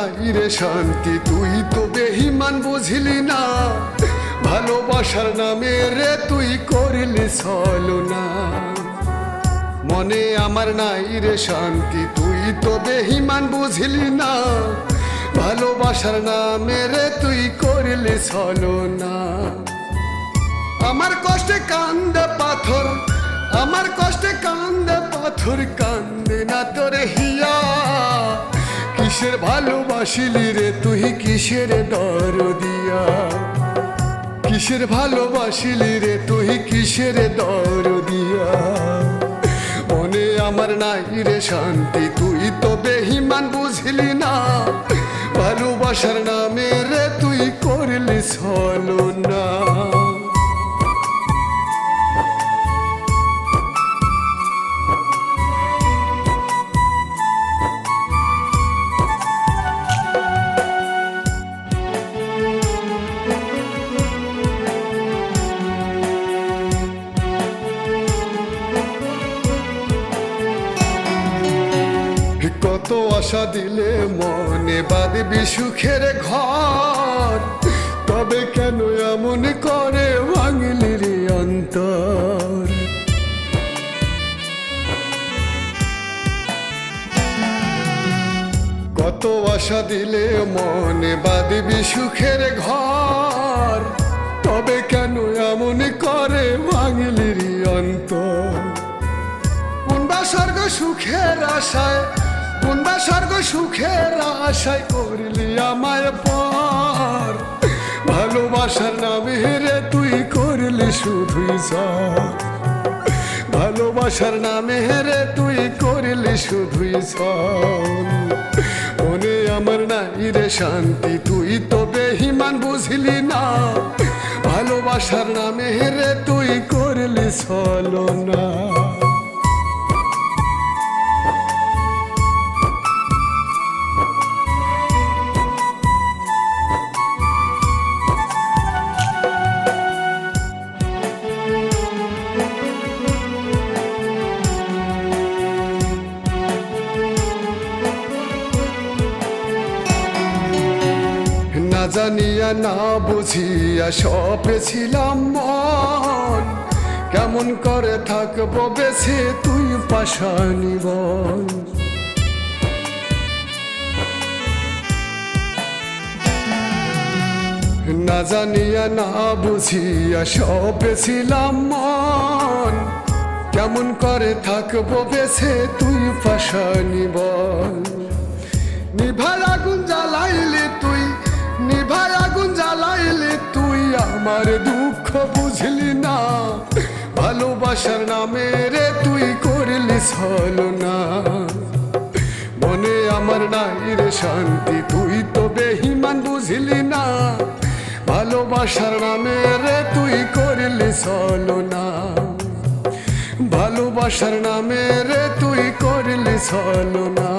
নাই রে শান্তি, তুই তো বেঈমান বুঝলি না। ভালোবাসার নামে রে তুই করলি ছলনা। মনে আমার নাই রে শান্তি, তুই তো বেঈমান বুঝলি না। ভালোবাসার নামে রে তুই করলি ছলনা। আমার কষ্টে কান্দে পাথর, আমার কষ্টে কান্দে পাথর, কান্দে না তোর হিয়া। কিসের ভালোবাসিলি রে তুই, কিসের দরদিয়া। কিসের ভালোবাসিলি রে তুই, কিসের দরদিয়া। মনে আমার নাই রে শান্তি, তুই তো বেঈমান বুঝলি না। ভালোবাসার নামে রে তুই করলি ছলনা। কত আশা দিলে মনে বাঁধবি সুখের ঘর, তবে কেন এমন করে ভাঙলি রে অন্তর। কত আশা দিলে মনে বাঁধবি সুখের ঘর, তবে কেন এমন করে ভাঙলি রে অন্তর। কোনবা স্বর্গ সুখের আশায়, কোনবা স্বর্গ সুখের আশায় করলি আমায় পর। ভালোবাসার নামে রে তুই করলি শুধুই সব। ভালোবাসার নামে রে তুই করলি শুধুই সব। মনে আমার নাই রে শান্তি, তুই তো বেঈমান বুঝলি না। ভালোবাসার নামে রে তুই করলি ছলনা। না জানিয়া না বুঝিয়া সপেছিলাম মন, কেমন করে থাকবো বেছে তুই পাশানি বল। না জানিয়া না বুঝিয়া সপেছিলাম মন, কেমন করে থাকবো বেছে তুই পাশানি বল। নিভার আগুন জ্বালাইলি তুই, নিভার আগুন জ্বালাইলি তুই, আমার দুঃখ বুঝলি না। ভালোবাসার নামে রে তুই করলি ছলনা। মনে আমার নাই রে শান্তি, তুই তো বেঈমান বুঝলি না। ভালোবাসার নামে রে তুই করলি ছলনা। ভালোবাসার নামে রে তুই করলি ছলনা।